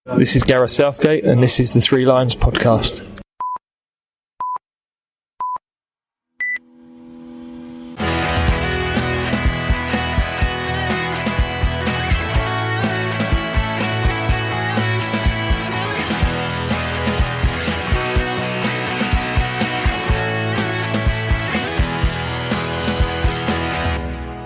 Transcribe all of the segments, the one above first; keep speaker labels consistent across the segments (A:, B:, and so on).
A: This is Gareth Southgate, and this is the Three Lions podcast.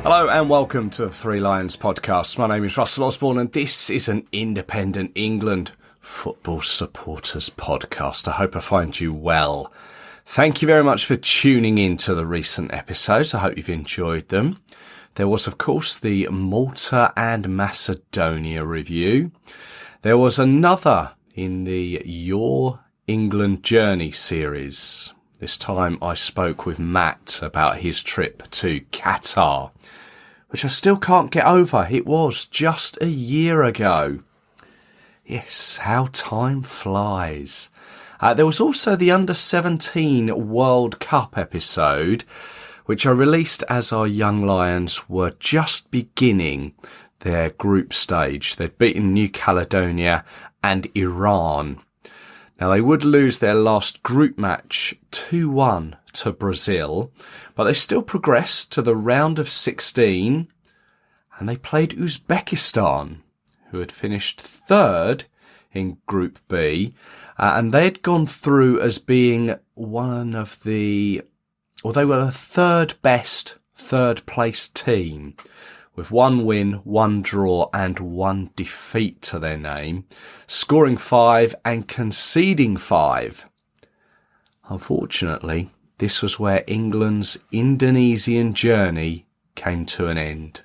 B: Hello and welcome to the Three Lions podcast. My name is Russell Osborne and this is an independent England football supporters podcast. I hope I find you well. Thank you very much for tuning in to the recent episodes. I hope you've enjoyed them. There was, of course, the Malta and Macedonia review. There was another in the Your England Journey series. This time I spoke with Matt about his trip to Qatar, which I still can't get over. It was just a year ago. Yes, how time flies. There was also the Under-17 World Cup episode, which I released as our young Lions were just beginning their group stage. They'd beaten New Caledonia and Iran. Now, they would lose their last group match 2-1 to Brazil, but they still progressed to the round of 16, and they played Uzbekistan, who had finished third in Group B, and they had gone through as being they were the third best third place team, with one win, one draw and one defeat to their name, scoring 5 and conceding 5. Unfortunately, this was where England's Indonesian journey came to an end.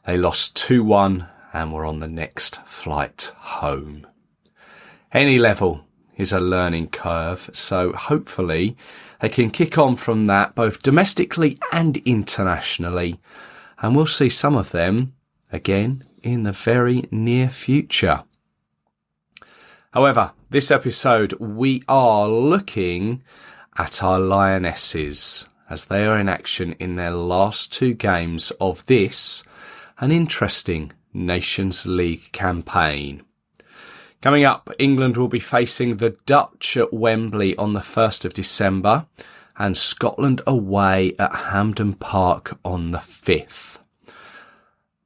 B: They lost 2-1 and were on the next flight home. Any level is a learning curve, so hopefully they can kick on from that both domestically and internationally, and we'll see some of them again in the very near future. However, this episode we are looking at our Lionesses as they are in action in their last 2 games of this, an interesting Nations League campaign. Coming up, England will be facing the Dutch at Wembley on the 1st of December and Scotland away at Hampden Park on the 5th.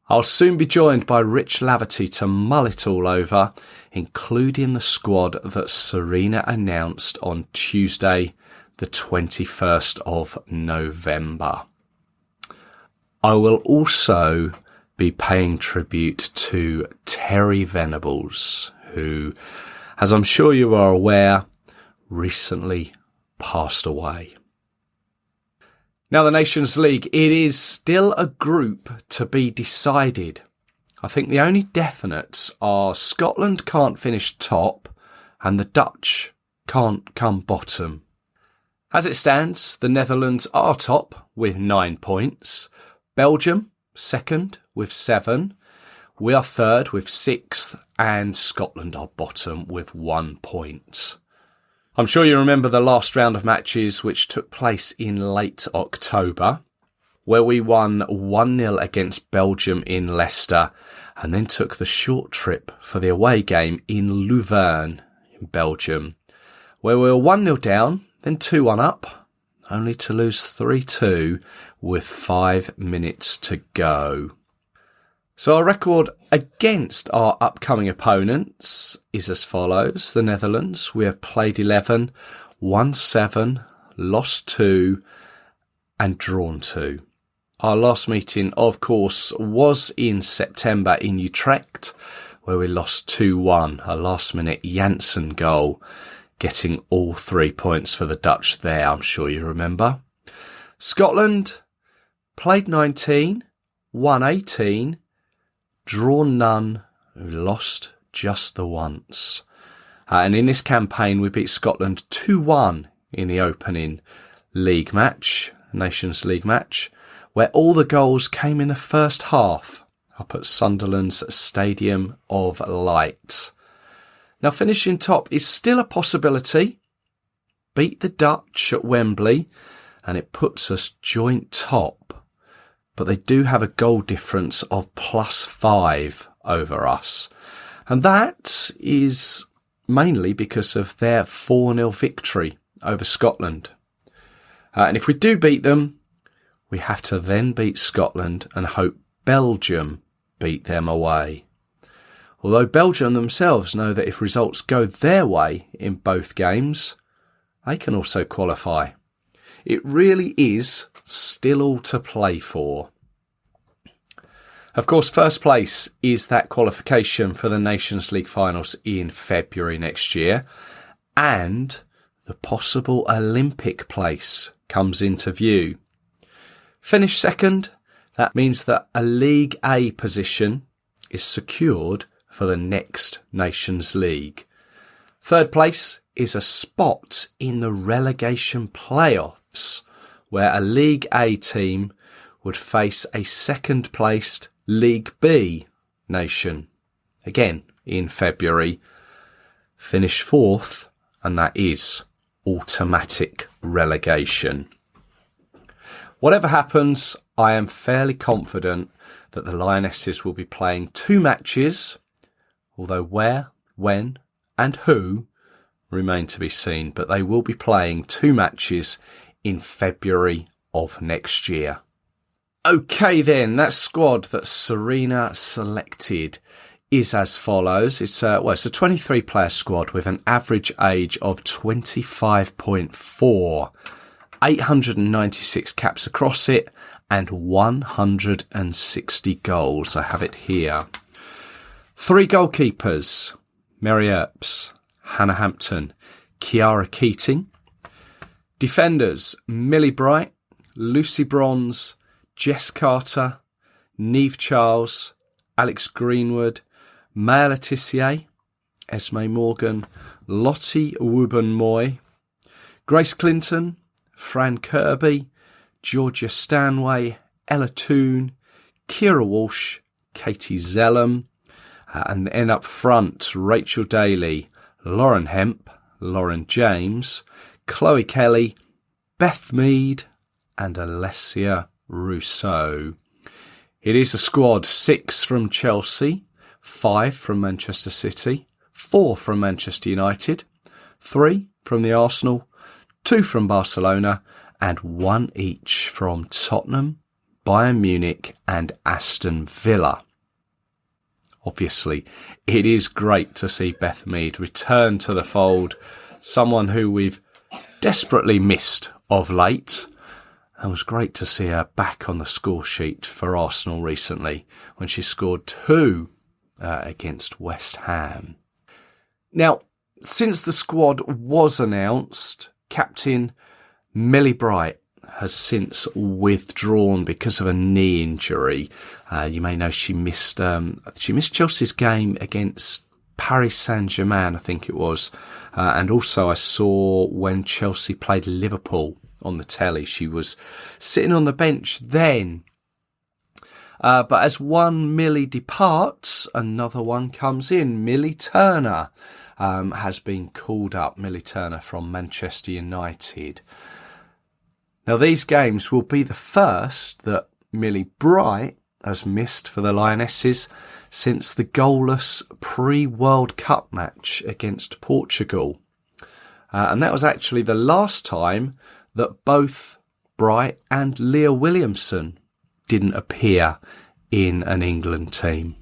B: I'll soon be joined by Rich Laverty to mull it all over, including the squad that Serena announced on Tuesday, the 21st of November. I will also be paying tribute to Terry Venables, who, as I'm sure you are aware, recently passed away. Now, the Nations League, it is still a group to be decided. I think the only definites are Scotland can't finish top and the Dutch can't come bottom. As it stands, the Netherlands are top with 9 points, Belgium second with 7, we are third with 6, and Scotland are bottom with 1 point. I'm sure you remember the last round of matches which took place in late October, where we won 1-0 against Belgium in Leicester and then took the short trip for the away game in Leuven in Belgium, where we were 1-0 down, then 2-1 up, only to lose 3-2 with 5 minutes to go. So our record against our upcoming opponents is as follows. The Netherlands, we have played 11, won 7, lost 2 and drawn 2. Our last meeting, of course, was in September in Utrecht, where we lost 2-1, a last-minute Janssen goal, getting all 3 points for the Dutch there, I'm sure you remember. Scotland, played 19, won 18, drawn none, lost just the once. And in this campaign, we beat Scotland 2-1 in the opening league match, Nations League match, where all the goals came in the first half up at Sunderland's Stadium of Light. Now, finishing top is still a possibility. Beat the Dutch at Wembley, and it puts us joint top. But they do have a goal difference of +5 over us. And that is mainly because of their 4-0 victory over Scotland. And if we do beat them, we have to then beat Scotland and hope Belgium beat them away. Although Belgium themselves know that if results go their way in both games, they can also qualify. It really is still all to play for. Of course, first place is that qualification for the Nations League finals in February next year, and the possible Olympic place comes into view. Finish second, that means that a League A position is secured for the next Nations League. Third place is a spot in the relegation playoffs, where a League A team would face a second-placed League B nation. Again, in February. Finish fourth, and that is automatic relegation. Whatever happens, I am fairly confident that the Lionesses will be playing 2 matches, although where, when and who remain to be seen, but they will be playing 2 matches in February of next year. Okay then, that squad that Serena selected is as follows. It's a 23 player squad with an average age of 25.4, 896 caps across it and 160 goals. I have it here. 3 goalkeepers, Mary Earps, Hannah Hampton, Kiara Keating. Defenders, Millie Bright, Lucy Bronze, Jess Carter, Neve Charles, Alex Greenwood, Maya Letitia, Esme Morgan, Lottie Wooben-Moy, Grace Clinton, Fran Kirby, Georgia Stanway, Ella Toone, Kira Walsh, Katie Zellum, and then up front, Rachel Daly, Lauren Hemp, Lauren James, Chloe Kelly, Beth Mead, and Alessia Rousseau. It is a squad: 6 from Chelsea, 5 from Manchester City, 4 from Manchester United, 3 from the Arsenal, 2 from Barcelona, and 1 each from Tottenham, Bayern Munich, and Aston Villa. Obviously, it is great to see Beth Mead return to the fold, someone who we've desperately missed of late. It was great to see her back on the score sheet for Arsenal recently when she scored 2 against West Ham. Now, since the squad was announced, Captain Millie Bright has since withdrawn because of a knee injury. You may know she missed Chelsea's game against Paris Saint-Germain, I think it was. And also I saw when Chelsea played Liverpool on the telly, she was sitting on the bench then. But as one Millie departs, another one comes in. Millie Turner has been called up. Millie Turner from Manchester United. Now, these games will be the first that Millie Bright has missed for the Lionesses since the goalless pre-World Cup match against Portugal. And that was actually the last time that both Bright and Leah Williamson didn't appear in an England team.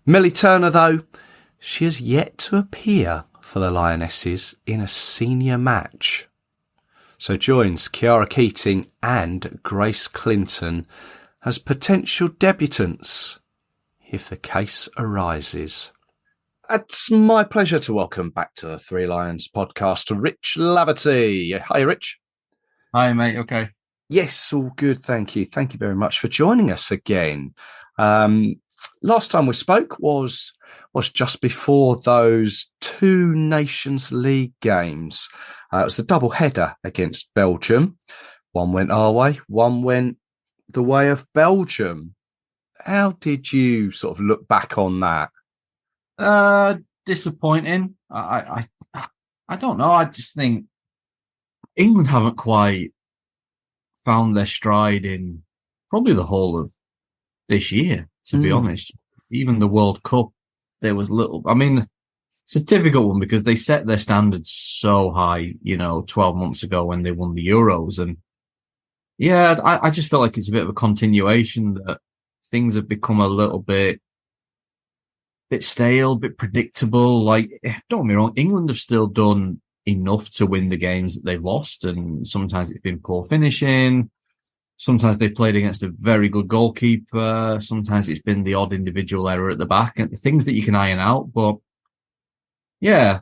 B: Millie Turner, though, she has yet to appear for the Lionesses in a senior match. So joins Kiara Keating and Grace Clinton as potential debutants if the case arises. It's my pleasure to welcome back to the Three Lions podcast Rich Laverty. Hi, Rich.
C: Hi, mate. Okay.
B: Yes, all good. Thank you. Thank you very much for joining us again. Last time we spoke was just before those 2 Nations League games. It was the double header against Belgium. One went our way, one went the way of Belgium. How did you sort of look back on that?
C: Disappointing. I don't know. I just think England haven't quite found their stride in probably the whole of this year, to be honest. Even the World Cup, there was little. I mean, it's a difficult one because they set their standards so high, 12 months ago when they won the Euros. And yeah, I just feel like it's a bit of a continuation that things have become a little bit stale, bit predictable. Like, don't get me wrong, England have still done enough to win the games that they've lost. And sometimes it's been poor finishing. Sometimes they played against a very good goalkeeper. Sometimes it's been the odd individual error at the back and things that you can iron out. But yeah,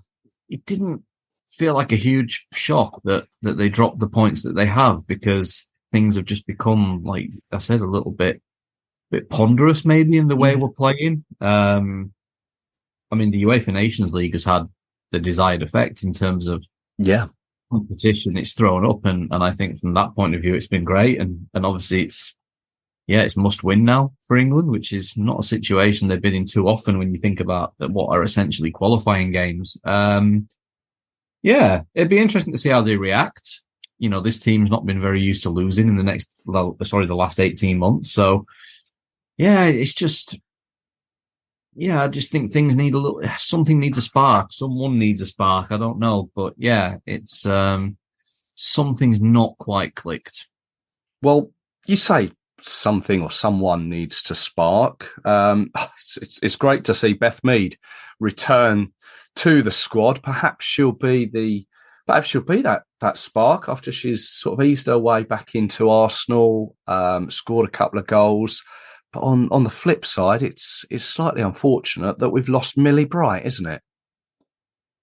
C: it didn't feel like a huge shock that they dropped the points that they have, because things have just become, like I said, a little bit ponderous maybe in the way we're playing. I mean, the UEFA Nations League has had the desired effect in terms of competition. It's thrown up, and I think from that point of view, it's been great. And obviously it's must win now for England, which is not a situation they've been in too often when you think about what are essentially qualifying games. Yeah, it'd be interesting to see how they react. This team's not been very used to losing in the last 18 months. So yeah, it's just, I just think things need something needs a spark. Someone needs a spark. I don't know, but yeah, it's, something's not quite clicked.
B: Well, you say something or someone needs to spark. It's great to see Beth Mead return to the squad. Perhaps she'll be that spark after she's sort of eased her way back into Arsenal, scored a couple of goals. But on the flip side, it's slightly unfortunate that we've lost Millie Bright, isn't it?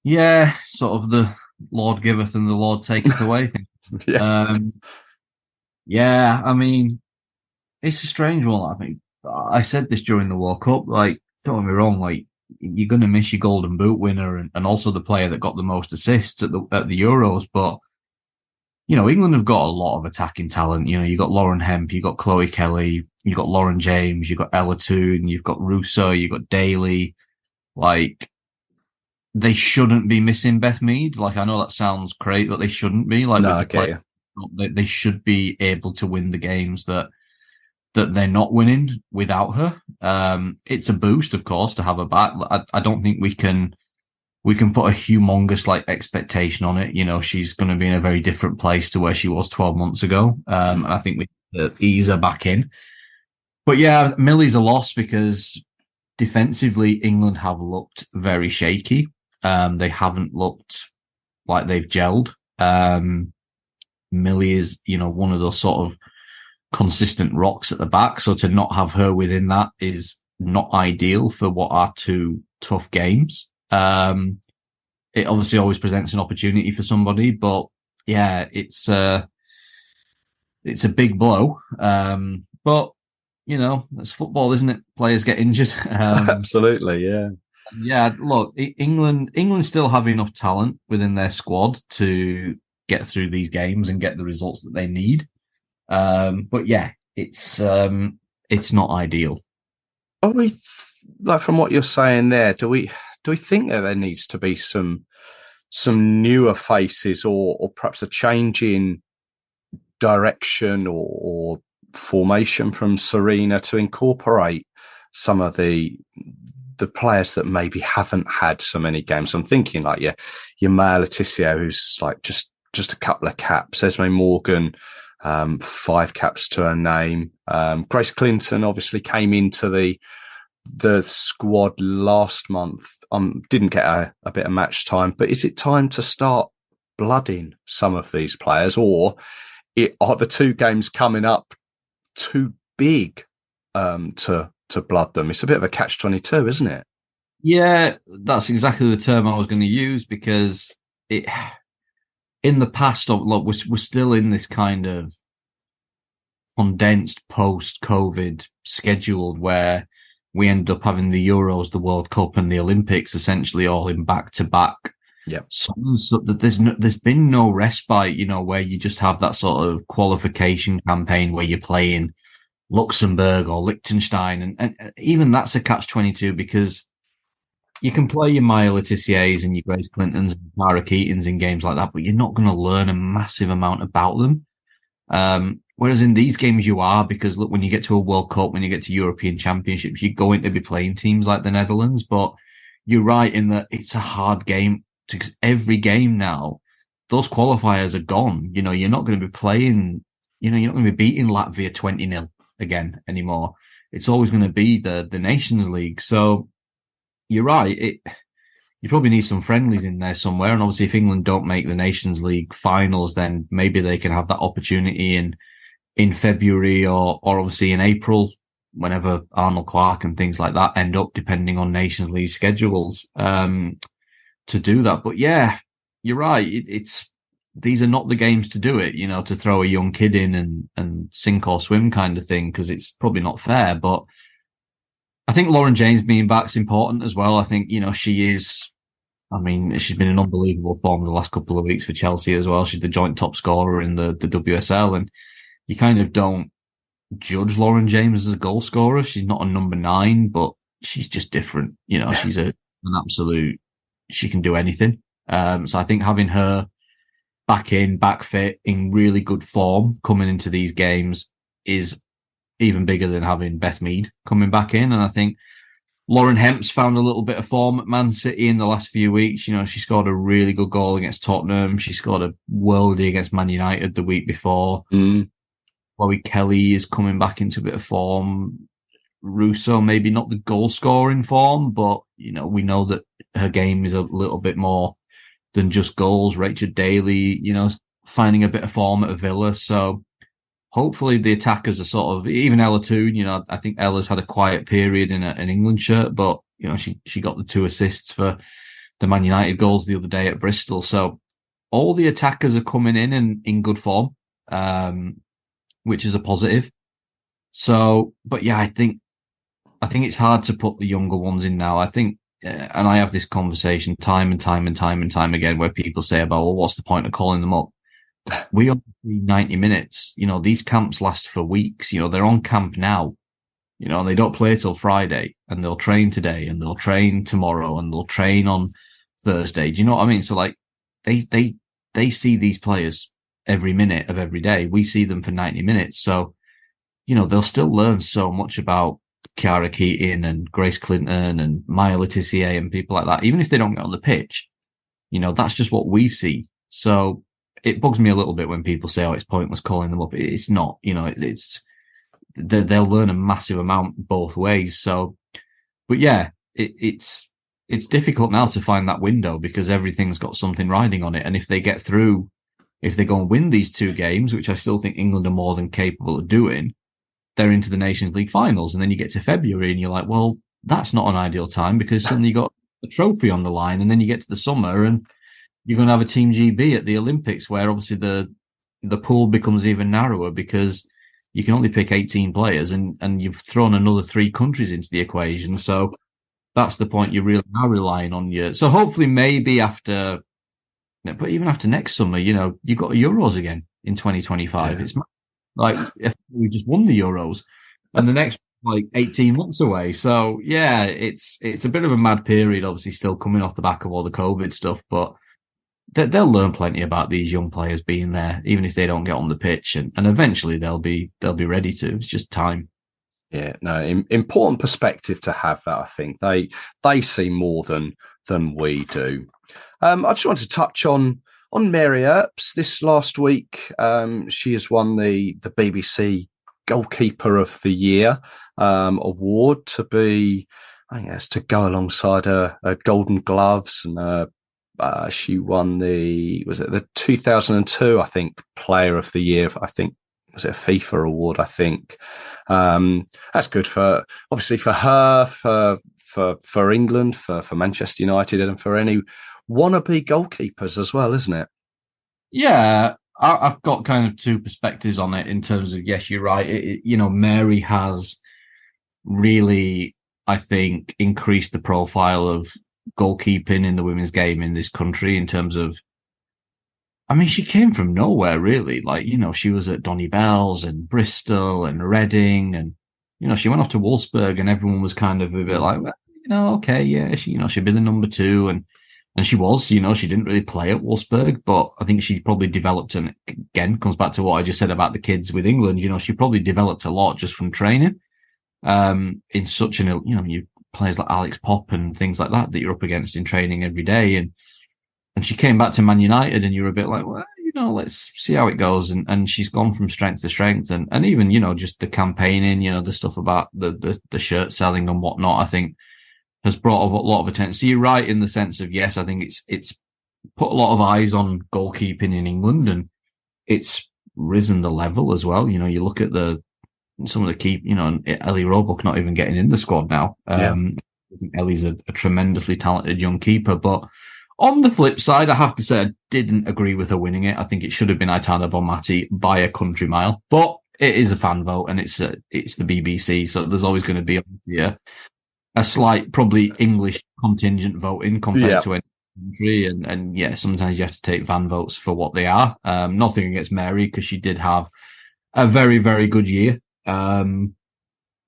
C: Yeah, sort of the Lord giveth and the Lord taketh away thing. Yeah, I mean, it's a strange one. I mean, I said this during the World Cup. Like, don't get me wrong, like, you're going to miss your Golden Boot winner and also the player that got the most assists at the Euros. But, England have got a lot of attacking talent. You got Lauren Hemp, you got Chloe Kelly, you got Lauren James, you got Ella Toon, you've got Russo, you got Daly. Like, they shouldn't be missing Beth Mead. Like, I know that sounds crazy, but they shouldn't be. Like,
B: no, okay.
C: They should be able to win the games that they're not winning without her. It's a boost, of course, to have her back. I don't think we can put a humongous expectation on it. She's going to be in a very different place to where she was 12 months ago. And I think we need to ease her back in. But yeah, Millie's a loss because defensively, England have looked very shaky. They haven't looked like they've gelled. Millie is, one of those sort of consistent rocks at the back. So to not have her within that is not ideal for what are two tough games. It obviously always presents an opportunity for somebody, but yeah, it's a big blow. But it's football, isn't it? Players get injured.
B: Absolutely. Yeah.
C: Yeah. Look, England still have enough talent within their squad to get through these games and get the results that they need. But yeah, it's not ideal.
B: Are we from what you're saying there? Do we think that there needs to be some newer faces or perhaps a change in direction or formation from Serena to incorporate some of the players that maybe haven't had so many games? I'm thinking like your Maya Letizia, who's like just a couple of caps. Esme Morgan, 5 caps to her name. Grace Clinton obviously came into the squad last month. Didn't get a bit of match time, but is it time to start blooding some of these players, or are the 2 games coming up too big to blood them? It's a bit of a catch-22, isn't it?
C: Yeah, that's exactly the term I was going to use, because in the past, look, we're still in this kind of condensed post-COVID schedule where we end up having the Euros, the World Cup, and the Olympics essentially all in back-to-back.
B: Yeah.
C: So that there's been no respite, where you just have that sort of qualification campaign where you're playing Luxembourg or Liechtenstein, and even that's a catch-22, because you can play your Maya Letizier's and your Grace Clintons and Tara Keatons in games like that, but you're not going to learn a massive amount about them. Whereas in these games you are, because look, when you get to a World Cup, when you get to European Championships, you're going to be playing teams like the Netherlands. But you're right in that it's a hard game, because every game now, those qualifiers are gone. You know, you're not going to be playing, you know, you're not going to be beating Latvia 20-0 again anymore. It's always going to be the Nations League. So you're right. You probably need some friendlies in there somewhere. And obviously if England don't make the Nations League finals, then maybe they can have that opportunity in February or obviously in April, whenever Arnold Clark and things like that end up, depending on Nations League schedules, to do that. But yeah, you're right. These are not the games to do it, you know, to throw a young kid in and sink or swim kind of thing, because it's probably not fair. But I think Lauren James being back is important as well. I think, you know, she's been in unbelievable form the last couple of weeks for Chelsea as well. She's the joint top scorer in the WSL, and you kind of don't judge Lauren James as a goal scorer. She's not a number 9, but she's just different. You know, she's an absolute, she can do anything. So I think having her back fit, in really good form coming into these games is even bigger than having Beth Mead coming back in. And I think Lauren Hemp's found a little bit of form at Man City in the last few weeks. You know, she scored a really good goal against Tottenham. She scored a worldie against Man United the week before. Chloe Kelly is coming back into a bit of form. Russo, maybe not the goal scoring form, but, you know, we know that her game is a little bit more than just goals. Rachel Daly, you know, finding a bit of form at a Villa. So hopefully the attackers are sort of, even Ella Toon, you know, I think Ella's had a quiet period in an England shirt, but, you know, she got the 2 assists for the Man United goals the other day at Bristol. So all the attackers are coming in good form, which is a positive. So, but yeah, I think it's hard to put the younger ones in now. I think, and I have this conversation time and time again, where people say about, well, what's the point of calling them up? We only need 90 minutes. You know, these camps last for weeks. You know, they're on camp now, you know, and they don't play till Friday, and they'll train today, and they'll train tomorrow, and they'll train on Thursday. Do you know what I mean? So like, they see these players every minute of every day. We see them for 90 minutes. So, you know, they'll still learn so much about Chiara Keating and Grace Clinton and Maya Letitia and people like that. Even if they don't get on the pitch, you know, that's just what we see. So it bugs me a little bit when people say, oh, it's pointless calling them up. It's not, you know, they'll learn a massive amount both ways. So, but yeah, it's difficult now to find that window, because everything's got something riding on it. And if they get through, if they go and win these 2 games, which I still think England are more than capable of doing, they're into the Nations League finals. And then you get to February and you're like, well, that's not an ideal time, because suddenly you got a trophy on the line. And then you get to the summer and you're going to have a Team GB at the Olympics, where obviously the pool becomes even narrower, because you can only pick 18 players, and you've thrown another 3 countries into the equation. So that's the point, you really are relying on you. So hopefully maybe after, but even after next summer, you know, you've got Euros again in 2025. Yeah. It's like, if we just won the Euros, and the next, like, 18 months away. So yeah, it's a bit of a mad period, obviously still coming off the back of all the COVID stuff, but they'll learn plenty about these young players being there, even if they don't get on the pitch, and eventually they'll be ready to. It's just time.
B: Yeah, no, important perspective to have that. I think they see more than we do. I just want to touch on Mary Earps this last week. She has won the BBC Goalkeeper of the Year award, to be, I think that's to go alongside her Golden Gloves, and she won the 2002, I think, Player of the Year. I think, was it a FIFA award? I think that's good for, obviously, for her, for England, for Manchester United, and for any wannabe goalkeepers as well, isn't it?
C: Yeah, I've got kind of 2 perspectives on it, in terms of, yes, you're right. You know, Mary has really, I think, increased the profile of goalkeeping in the women's game in this country, in terms of, I mean, she came from nowhere, really. Like, you know, she was at Donny Bell's and Bristol and Reading, and, you know, she went off to Wolfsburg, and everyone was kind of a bit like, well, you know, okay, yeah, she'd be the number 2, and And she was, she didn't really play at Wolfsburg, but I think she probably developed, and again, comes back to what I just said about the kids with England, she probably developed a lot just from training. In such you players like Alex Pop and things like that you're up against in training every day. And she came back to Man United and you're a bit like, well, let's see how it goes. And she's gone from strength to strength. And even, just the campaigning, the stuff about the shirt selling and whatnot, I think has brought a lot of attention. So you're right in the sense of, yes, I think it's put a lot of eyes on goalkeeping in England, and it's risen the level as well. You look at some of the key, Ellie Roebuck not even getting in the squad now. I think Ellie's a tremendously talented young keeper, but on the flip side, I have to say I didn't agree with her winning it. I think it should have been Aitana Bonmati by a country mile, but it is a fan vote and it's the BBC, so there's always going to be a slight, probably English contingent voting compared to any country. And yeah, sometimes you have to take fan votes for what they are. Nothing against Mary, because she did have a very, very good year.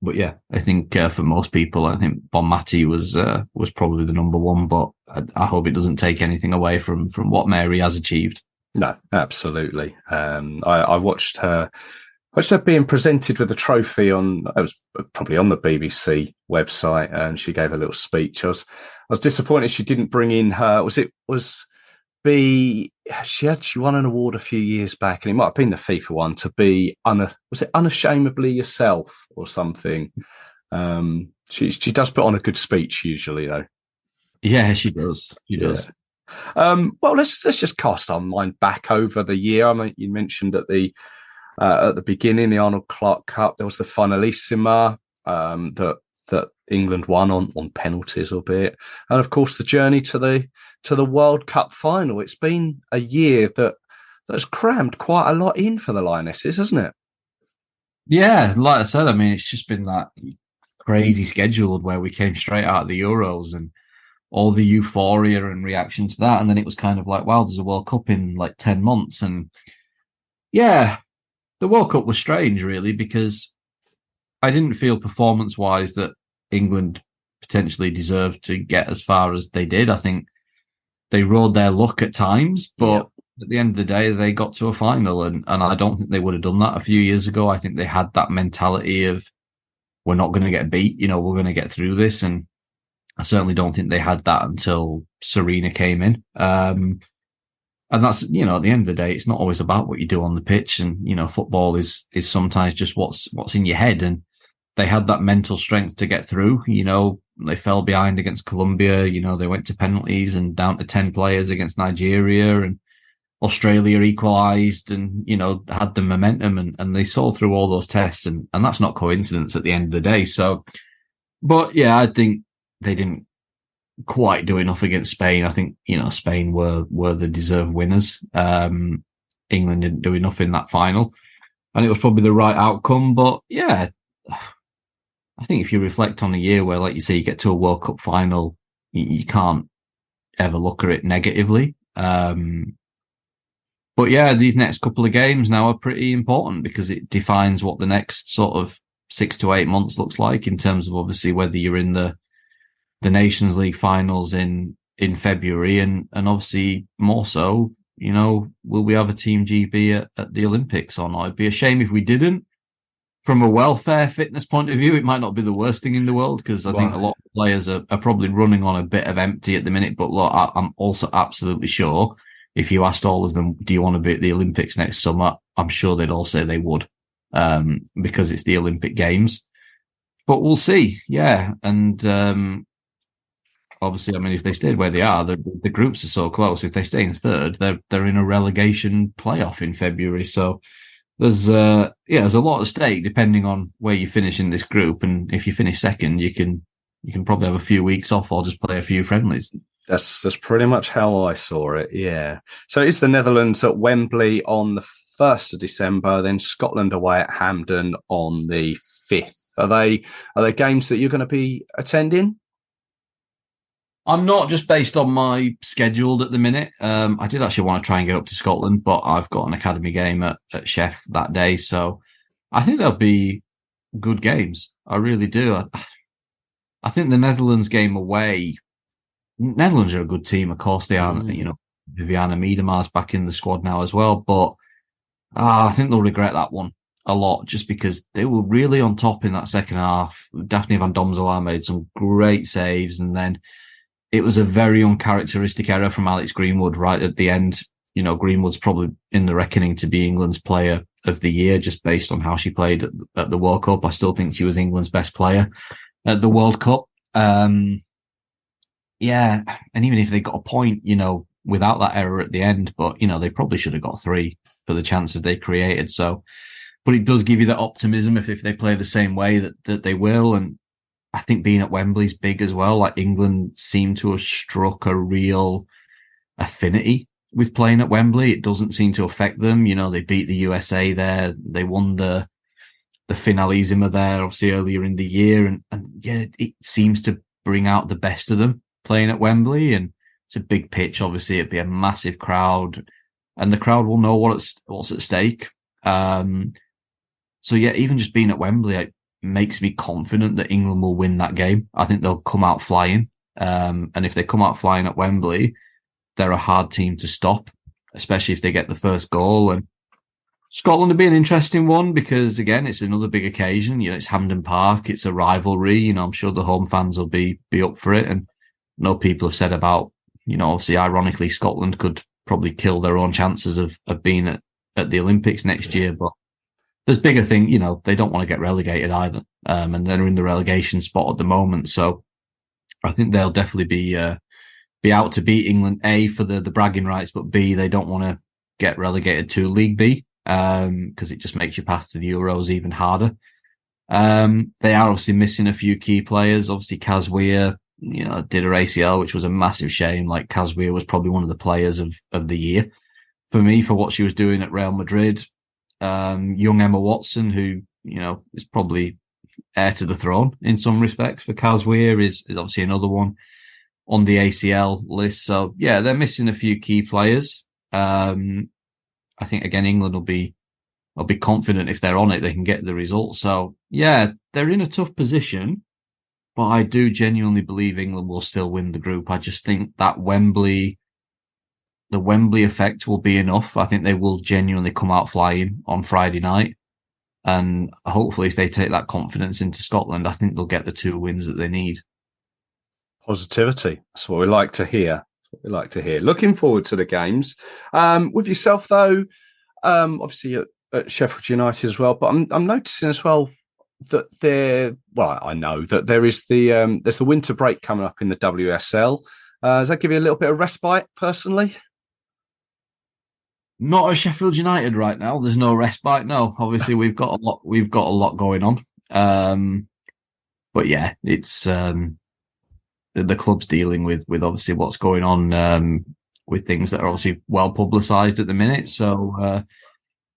C: But yeah, I think for most people, I think Bonmati was probably the number one, but I hope it doesn't take anything away from what Mary has achieved.
B: No, absolutely. I watched her being presented with a trophy it was probably on the BBC website, and she gave a little speech. I was disappointed she didn't bring in her. She won an award a few years back, and it might have been the FIFA one, to be unashamedly yourself or something. She does put on a good speech usually, though.
C: Yeah, she does. She does.
B: Well, let's just cast our mind back over the year. I mean, you mentioned at the beginning, the Arnold Clark Cup, there was the Finalissima that England won on penalties, albeit, and of course the journey to the World Cup final. It's been a year that's crammed quite a lot in for the Lionesses, hasn't it?
C: Yeah, like I said, I mean, it's just been that crazy schedule where we came straight out of the Euros and all the euphoria and reaction to that, and then it was kind of like, wow, there's a World Cup in like 10 months. And yeah, the World Cup was strange, really, because I didn't feel performance-wise that England potentially deserved to get as far as they did. I think they rode their luck at times, but at the end of the day, they got to a final, and I don't think they would have done that a few years ago. I think they had that mentality of, we're not going to get beat, we're going to get through this, and I certainly don't think they had that until Serena came in. And that's, at the end of the day, it's not always about what you do on the pitch. And, football is sometimes just what's in your head. And they had that mental strength to get through. They fell behind against Colombia. They went to penalties and down to 10 players against Nigeria, and Australia equalised and, had the momentum, and they saw through all those tests. And that's not coincidence at the end of the day. So, but yeah, I think they didn't quite do enough against Spain. I think, Spain were the deserved winners. England didn't do enough in that final, and it was probably the right outcome. But yeah, I think if you reflect on a year where, like you say, you get to a World Cup final, you can't ever look at it negatively. But yeah, these next couple of games now are pretty important because it defines what the next sort of 6 to 8 months looks like, in terms of obviously whether you're in the Nations League finals in February, and obviously more so, will we have a Team GB at the Olympics or not? It'd be a shame if we didn't. From a welfare fitness point of view, it might not be the worst thing in the world, because I think a lot of players are probably running on a bit of empty at the minute. But look, I'm also absolutely sure if you asked all of them, do you want to be at the Olympics next summer? I'm sure they'd all say they would, because it's the Olympic Games. But we'll see. Yeah. And, obviously, I mean, if they stayed where they are, the groups are so close. If they stay in third, they're in a relegation playoff in February. So there's a lot at stake depending on where you finish in this group. And if you finish second, you can probably have a few weeks off or just play a few friendlies.
B: That's pretty much how I saw it. Yeah. So it's the Netherlands at Wembley on the 1st of December, then Scotland away at Hampden on the 5th. Are they games that you're going to be attending?
C: I'm not, just based on my schedule at the minute. I did actually want to try and get up to Scotland, but I've got an academy game at Chef that day. So I think there'll be good games. I really do. I think the Netherlands game away Netherlands are a good team. Of course they are. Viviana Miedema's back in the squad now as well. But I think they'll regret that one a lot just because they were really on top in that second half. Daphne Van Domselaar made some great saves, and then it was a very uncharacteristic error from Alex Greenwood right at the end. Greenwood's probably in the reckoning to be England's player of the year just based on how she played at the World Cup. I still think she was England's best player at the World Cup. And even if they got a point, without that error at the end, but, they probably should have got 3 for the chances they created. So, but it does give you that optimism if they play the same way that they will. And I think being at Wembley's big as well. Like England seem to have struck a real affinity with playing at Wembley. It doesn't seem to affect them. They beat the USA there. They won the finalissima there, obviously earlier in the year. And it seems to bring out the best of them playing at Wembley. And it's a big pitch. Obviously, it'd be a massive crowd, and the crowd will know what's at stake. Even just being at Wembley, it makes me confident that England will win that game. I think they'll come out flying. And if they come out flying at Wembley, they're a hard team to stop, especially if they get the first goal. And Scotland will be an interesting one because, again, it's another big occasion. It's Hampden Park. It's a rivalry. I'm sure the home fans will be up for it. And I know people have said about, obviously, ironically, Scotland could probably kill their own chances of being at the Olympics next year. But there's bigger thing, they don't want to get relegated either. And they're in the relegation spot at the moment. So I think they'll definitely be out to beat England, A, for the bragging rights, but B, they don't want to get relegated to League B, because it just makes your path to the Euros even harder. They are obviously missing a few key players. Obviously, Kaz Weir, did her ACL, which was a massive shame. Like, Kaz Weir was probably one of the players of the year for me for what she was doing at Real Madrid. Young Emma Watson, who, is probably heir to the throne in some respects for Kaz Weir, is obviously another one on the ACL list. So they're missing a few key players. I think again, England will be confident if they're on it, they can get the result. So they're in a tough position, but I do genuinely believe England will still win the group. I just think that the Wembley effect will be enough. I think they will genuinely come out flying on Friday night. And hopefully if they take that confidence into Scotland, I think they'll get the 2 wins that they need.
B: Positivity. That's what we like to hear. Looking forward to the games. With yourself, though, obviously at Sheffield United as well, but I'm noticing as well that I know that there's the winter break coming up in the WSL. Does that give you a little bit of respite, personally?
C: Not at Sheffield United right now. There's no respite. No, obviously we've got a lot going on. But it's the club's dealing with obviously what's going on with things that are obviously well publicised at the minute. So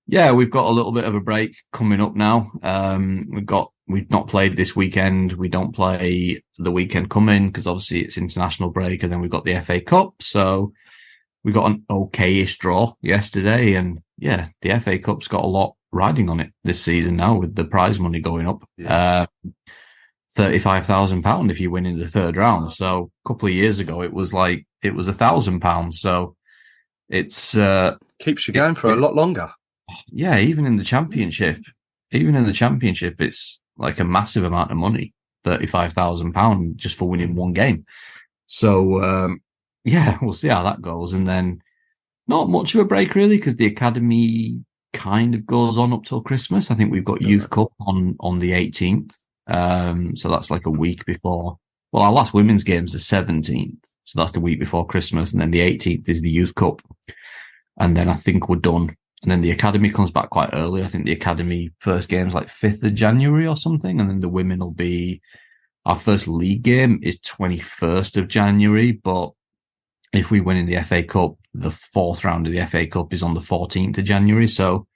C: we've got a little bit of a break coming up now. We've not played this weekend. We don't play the weekend coming because obviously it's international break, and then we've got the FA Cup. So we got an okayish draw yesterday, and the FA Cup's got a lot riding on it this season now with the prize money going up. £35,000 if you win in the third round. So a couple of years ago, it was £1,000. So it's
B: keeps you going for a lot longer.
C: Yeah, even in the championship, it's like a massive amount of money, £35,000 just for winning one game. So we'll see how that goes. And then not much of a break really, because the academy kind of goes on up till Christmas. I think we've got Youth Cup on the 18th. So that's like a week before. Well, our last women's game's the 17th. So that's the week before Christmas. And then the 18th is the Youth Cup. And then I think we're done. And then the academy comes back quite early. I think the academy first game's like 5th of January or something. And then the women will be, our first league game is 21st of January. But if we win in the FA Cup, the 4th round of the FA Cup is on the 14th of January. So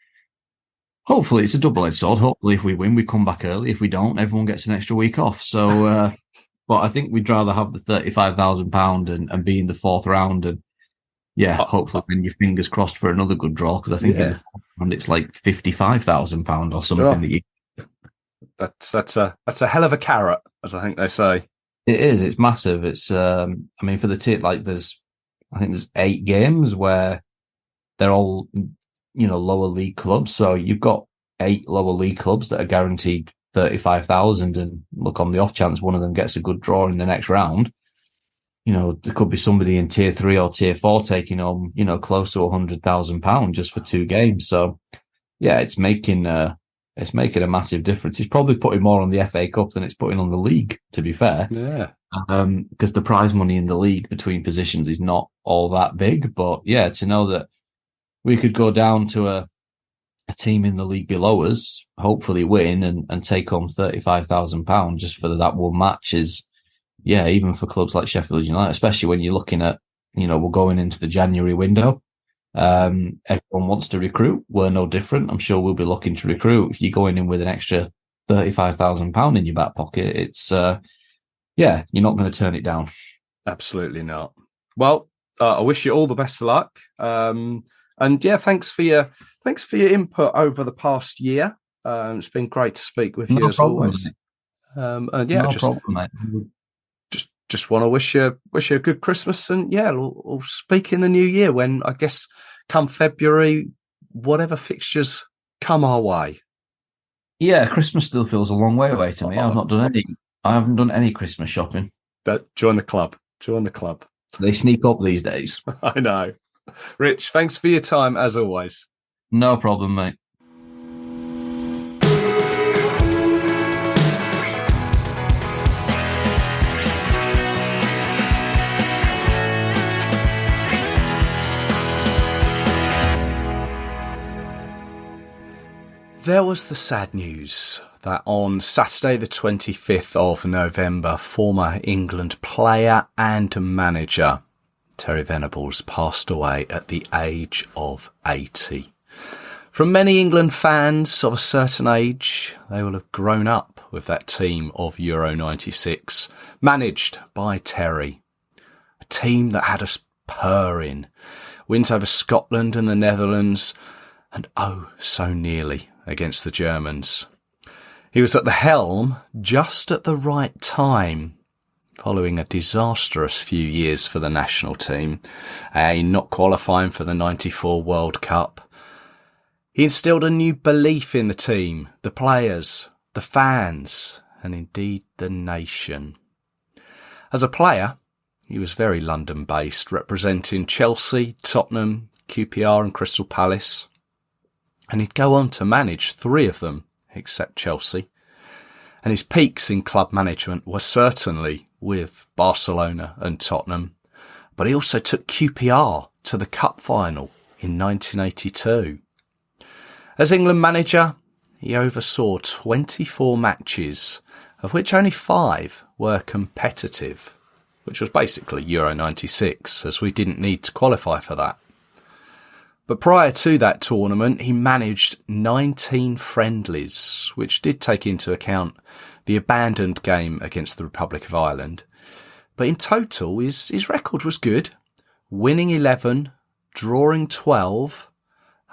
C: hopefully it's a double-edged sword. Hopefully if we win, we come back early. If we don't, everyone gets an extra week off. So, but I think we'd rather have the £35,000 and be in the 4th round. And hopefully when your fingers crossed for another good draw, because I think in the 4th round it's like £55,000 or something.
B: That's a hell of a carrot, as I think they say.
C: It is. It's massive. It's, I mean, for the team, I think there's 8 games where they're all, lower league clubs. So you've got 8 lower league clubs that are guaranteed 35,000. And look, on the off chance one of them gets a good draw in the next round, there could be somebody in tier 3 or tier 4 taking home, close to £100,000 just for 2 games. So yeah, it's making a massive difference. It's probably putting more on the FA Cup than it's putting on the league, to be fair.
B: Yeah.
C: Because the prize money in the league between positions is not all that big. But yeah, to know that we could go down to a team in the league below us, hopefully win and take home £35,000 just for that one match is, yeah, even for clubs like Sheffield United, especially when you're looking at, we're going into the January window. Everyone wants to recruit. We're no different. I'm sure we'll be looking to recruit. If you're going in with an extra £35,000 in your back pocket, it's, you're not going to turn it down.
B: Absolutely not. Well, I wish you all the best of luck. And yeah, thanks for your input over the past year. It's been great to speak with you as always. And yeah, just want to wish you a good Christmas, and yeah, we'll speak in the new year when, I guess, come February, whatever fixtures come our way.
C: Yeah, Christmas still feels a long way away to me. I haven't done any Christmas shopping.
B: But join the club.
C: They sneak up these days.
B: I know. Rich, thanks for your time as always.
C: No problem, mate.
B: There was the sad news that on Saturday the 25th of November, former England player and manager Terry Venables passed away at the age of 80. From many England fans of a certain age, they will have grown up with that team of Euro 96, managed by Terry. A team that had us purring, wins over Scotland and the Netherlands, and oh so nearly against the Germans. He was at the helm just at the right time, following a disastrous few years for the national team, not qualifying for the 94 World Cup. He instilled a new belief in the team, the players, the fans, and indeed the nation. As a player, he was very London-based, representing Chelsea, Tottenham, QPR and Crystal Palace. And he'd go on to manage 3 of them, except Chelsea. And his peaks in club management were certainly with Barcelona and Tottenham. But he also took QPR to the cup final in 1982. As England manager, he oversaw 24 matches, of which only 5 were competitive, which was basically Euro 96, as we didn't need to qualify for that. But prior to that tournament, he managed 19 friendlies, which did take into account the abandoned game against the Republic of Ireland. But in total, his record was good, winning 11, drawing 12,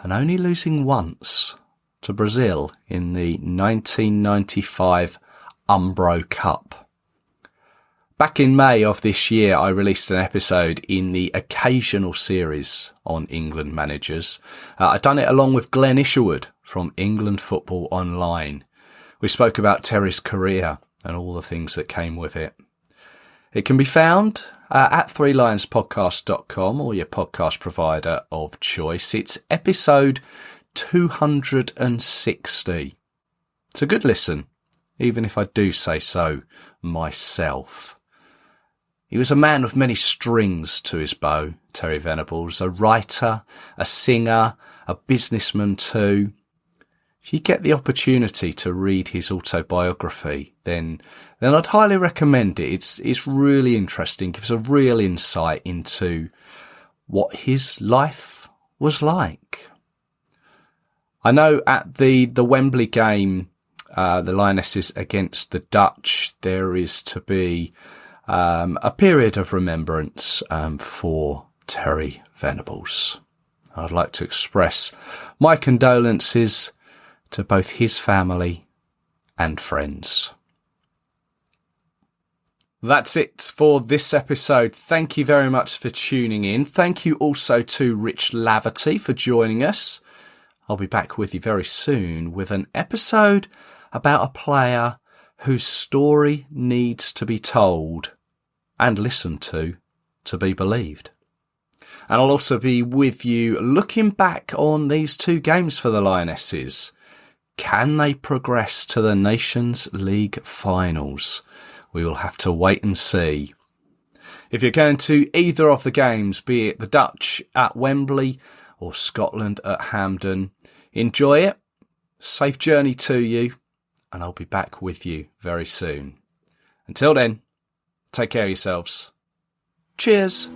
B: and only losing once to Brazil in the 1995 Umbro Cup. Back in May of this year, I released an episode in the occasional series on England managers. I'd done it along with Glenn Isherwood from England Football Online. We spoke about Terry's career and all the things that came with it. It can be found at threelionspodcast.com or your podcast provider of choice. It's episode 260. It's a good listen, even if I do say so myself. He was a man with many strings to his bow, Terry Venables, a writer, a singer, a businessman too. If you get the opportunity to read his autobiography, then I'd highly recommend it. It's really interesting, gives a real insight into what his life was like. I know at the Wembley game, the Lionesses against the Dutch, there is to be a period of remembrance for Terry Venables. I'd like to express my condolences to both his family and friends. That's it for this episode. Thank you very much for tuning in. Thank you also to Rich Laverty for joining us. I'll be back with you very soon with an episode about a player whose story needs to be told and listened to be believed. And I'll also be with you looking back on these 2 games for the Lionesses. Can they progress to the Nations League finals? We will have to wait and see. If you're going to either of the games, be it the Dutch at Wembley or Scotland at Hampden, enjoy it. Safe journey to you, and I'll be back with you very soon. Until then, take care of yourselves. Cheers.